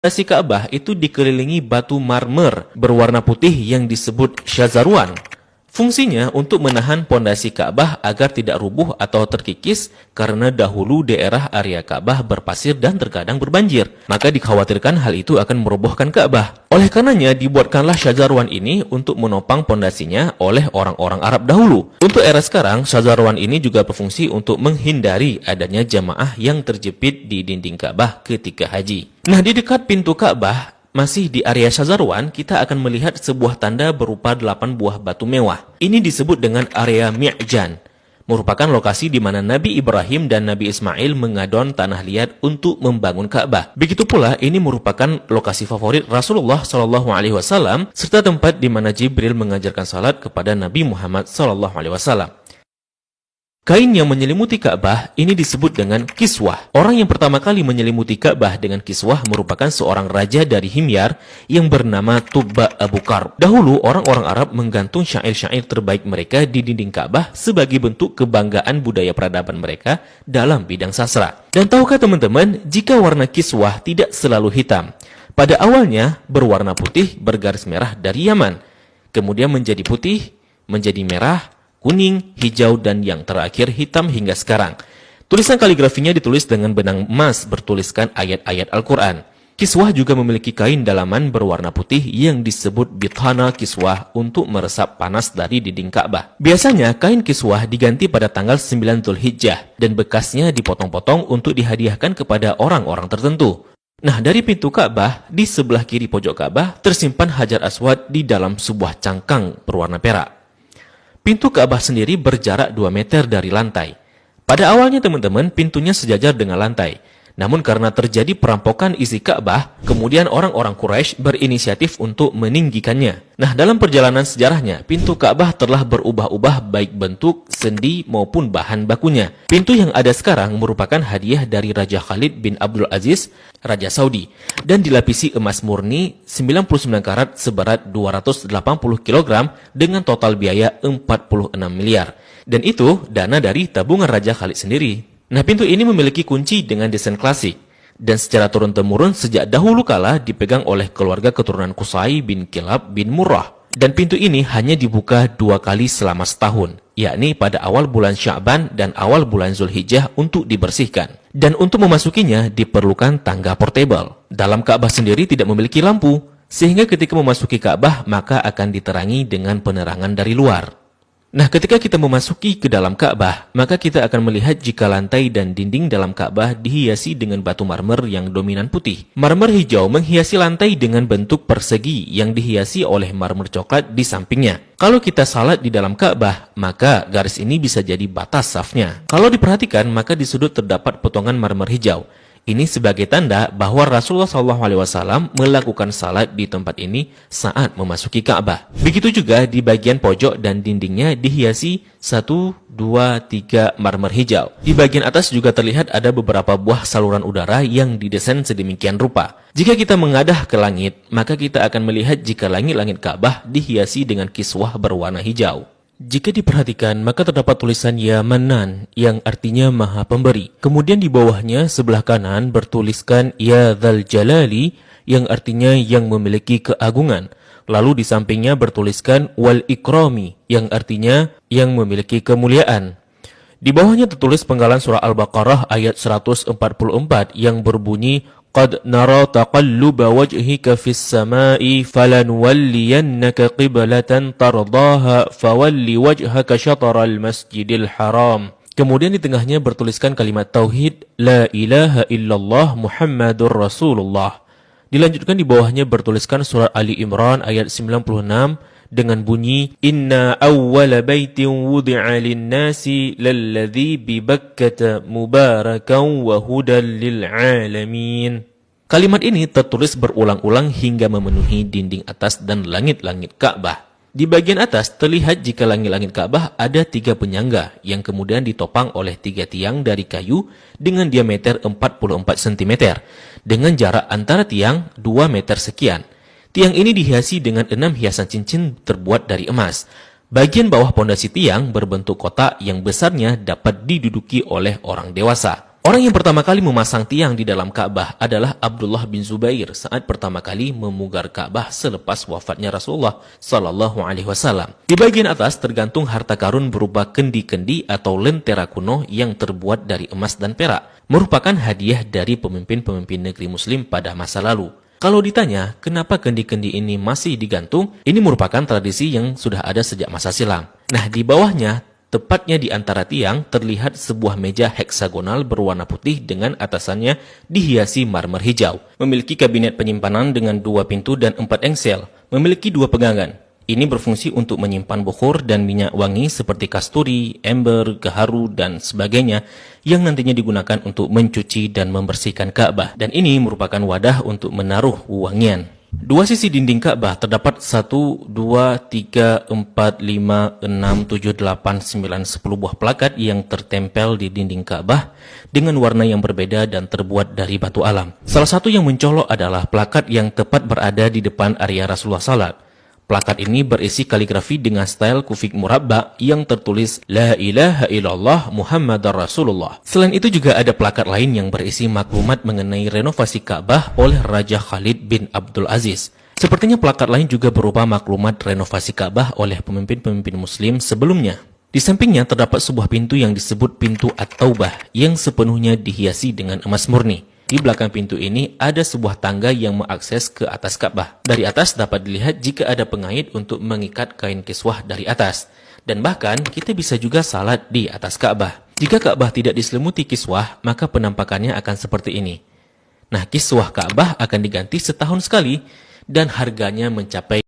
Pondasi Ka'bah itu dikelilingi batu marmer berwarna putih yang disebut syazarwan. Fungsinya untuk menahan pondasi Ka'bah agar tidak rubuh atau terkikis karena dahulu daerah area Ka'bah berpasir dan terkadang berbanjir. Maka dikhawatirkan hal itu akan merobohkan Ka'bah. Oleh karenanya dibuatkanlah syazarwan ini untuk menopang pondasinya oleh orang-orang Arab dahulu. Untuk era sekarang, syazarwan ini juga berfungsi untuk menghindari adanya jamaah yang terjepit di dinding Ka'bah ketika haji. Nah, di dekat pintu Ka'bah, masih di area Syazarwan, kita akan melihat sebuah tanda berupa 8 buah batu mewah. Ini disebut dengan area Mi'jan, merupakan lokasi di mana Nabi Ibrahim dan Nabi Ismail mengadon tanah liat untuk membangun Ka'bah. Begitu pula, ini merupakan lokasi favorit Rasulullah SAW, serta tempat di mana Jibril mengajarkan salat kepada Nabi Muhammad SAW. Kain yang menyelimuti Ka'bah ini disebut dengan kiswah. Orang yang pertama kali menyelimuti Ka'bah dengan kiswah merupakan seorang raja dari Himyar yang bernama Tubba Abu Karb. Dahulu, orang-orang Arab menggantung syair-syair terbaik mereka di dinding Ka'bah sebagai bentuk kebanggaan budaya peradaban mereka dalam bidang sastra. Dan tahukah teman-teman, jika warna kiswah tidak selalu hitam. Pada awalnya berwarna putih bergaris merah dari Yaman. Kemudian menjadi putih, menjadi merah, kuning, hijau, dan yang terakhir hitam hingga sekarang. Tulisan kaligrafinya ditulis dengan benang emas bertuliskan ayat-ayat Al-Quran. Kiswah juga memiliki kain dalaman berwarna putih yang disebut bithana kiswah untuk meresap panas dari dinding Ka'bah. Biasanya kain kiswah diganti pada tanggal 9 Dzulhijjah dan bekasnya dipotong-potong untuk dihadiahkan kepada orang-orang tertentu. Nah, dari pintu Ka'bah, di sebelah kiri pojok Ka'bah tersimpan Hajar Aswad di dalam sebuah cangkang berwarna perak. Pintu Ka'bah sendiri berjarak 2 meter dari lantai. Pada awalnya teman-teman, pintunya sejajar dengan lantai. Namun karena terjadi perampokan isi Ka'bah, kemudian orang-orang Quraisy berinisiatif untuk meninggikannya. Nah, dalam perjalanan sejarahnya, pintu Ka'bah telah berubah-ubah baik bentuk, sendi maupun bahan bakunya. Pintu yang ada sekarang merupakan hadiah dari Raja Khalid bin Abdul Aziz, Raja Saudi, dan dilapisi emas murni 99 karat seberat 280 kg dengan total biaya 46 miliar. Dan itu dana dari tabungan Raja Khalid sendiri. Nah, pintu ini memiliki kunci dengan desain klasik dan secara turun-temurun sejak dahulu kala dipegang oleh keluarga keturunan Qusay bin Kilab bin Murrah. Dan pintu ini hanya dibuka 2 kali selama setahun, yakni pada awal bulan Sya'ban dan awal bulan Zulhijjah untuk dibersihkan. Dan untuk memasukinya diperlukan tangga portable. Dalam Ka'bah sendiri tidak memiliki lampu, sehingga ketika memasuki Ka'bah maka akan diterangi dengan penerangan dari luar. Nah, ketika kita memasuki ke dalam Ka'bah, maka kita akan melihat jika lantai dan dinding dalam Ka'bah dihiasi dengan batu marmer yang dominan putih. Marmer hijau menghiasi lantai dengan bentuk persegi yang dihiasi oleh marmer coklat di sampingnya. Kalau kita salat di dalam Ka'bah, maka garis ini bisa jadi batas safnya. Kalau diperhatikan, maka di sudut terdapat potongan marmer hijau. Ini sebagai tanda bahwa Rasulullah SAW melakukan salat di tempat ini saat memasuki Ka'bah. Begitu juga di bagian pojok dan dindingnya dihiasi 1, 2, 3 marmer hijau. Di bagian atas juga terlihat ada beberapa buah saluran udara yang didesain sedemikian rupa. Jika kita mengadah ke langit, maka kita akan melihat jika langit-langit Ka'bah dihiasi dengan kiswah berwarna hijau. Jika diperhatikan, maka terdapat tulisan Ya Manan yang artinya Maha Pemberi. Kemudian di bawahnya sebelah kanan bertuliskan Ya Dzal Jalali yang artinya yang memiliki keagungan. Lalu di sampingnya bertuliskan Wal Ikrami yang artinya yang memiliki kemuliaan. Di bawahnya tertulis penggalan surah Al-Baqarah ayat 144 yang berbunyi Qad nara taqalluba wajhika fis samai falanuwalliyannaka qiblatan tardaha fawalli wajhaka syatral masjidil haram. Kemudian di tengahnya bertuliskan kalimat tauhid La ilaha illallah Muhammadur Rasulullah. Dilanjutkan di bawahnya bertuliskan surat Ali Imran ayat 96 dengan bunyi Inna awwala baitin wudi'a lin-nasi lalladzi bi Bakkah mubarakan wa hudan lil alamin. Kalimat ini tertulis berulang-ulang hingga memenuhi dinding atas dan langit-langit Ka'bah. Di bagian atas terlihat jika langit-langit Ka'bah ada 3 penyangga yang kemudian ditopang oleh 3 tiang dari kayu dengan diameter 44 cm dengan jarak antara tiang 2 meter sekian. Tiang ini dihiasi dengan 6 hiasan cincin terbuat dari emas. Bagian bawah pondasi tiang berbentuk kotak yang besarnya dapat diduduki oleh orang dewasa. Orang yang pertama kali memasang tiang di dalam Ka'bah adalah Abdullah bin Zubair saat pertama kali memugar Ka'bah selepas wafatnya Rasulullah Sallallahu Alaihi Wasallam. Di bagian atas tergantung harta karun berupa kendi-kendi atau lentera kuno yang terbuat dari emas dan perak, merupakan hadiah dari pemimpin-pemimpin negeri Muslim pada masa lalu. Kalau ditanya, kenapa kendi-kendi ini masih digantung? Ini merupakan tradisi yang sudah ada sejak masa silam. Nah, di bawahnya, tepatnya di antara tiang, terlihat sebuah meja heksagonal berwarna putih dengan atasannya dihiasi marmer hijau. Memiliki kabinet penyimpanan dengan 2 pintu dan 4 engsel. Memiliki 2 pegangan. Ini berfungsi untuk menyimpan bukhur dan minyak wangi seperti kasturi, ember, gaharu, dan sebagainya yang nantinya digunakan untuk mencuci dan membersihkan Ka'bah. Dan ini merupakan wadah untuk menaruh wangian. 2 sisi dinding Ka'bah terdapat 1, 2, 3, 4, 5, 6, 7, 8, 9, 10 buah plakat yang tertempel di dinding Ka'bah dengan warna yang berbeda dan terbuat dari batu alam. Salah satu yang mencolok adalah plakat yang tepat berada di depan area Rasulullah Salat. Plakat ini berisi kaligrafi dengan style kufik murabba yang tertulis La ilaha illallah Muhammadar Rasulullah. Selain itu juga ada plakat lain yang berisi maklumat mengenai renovasi Ka'bah oleh Raja Khalid bin Abdul Aziz. Sepertinya plakat lain juga berupa maklumat renovasi Ka'bah oleh pemimpin-pemimpin Muslim sebelumnya. Di sampingnya terdapat sebuah pintu yang disebut pintu At-Taubah yang sepenuhnya dihiasi dengan emas murni. Di belakang pintu ini ada sebuah tangga yang mengakses ke atas Ka'bah. Dari atas dapat dilihat jika ada pengait untuk mengikat kain kiswah dari atas. Dan bahkan kita bisa juga salat di atas Ka'bah. Jika Ka'bah tidak diselimuti kiswah, maka penampakannya akan seperti ini. Nah, kiswah Ka'bah akan diganti setahun sekali dan harganya mencapai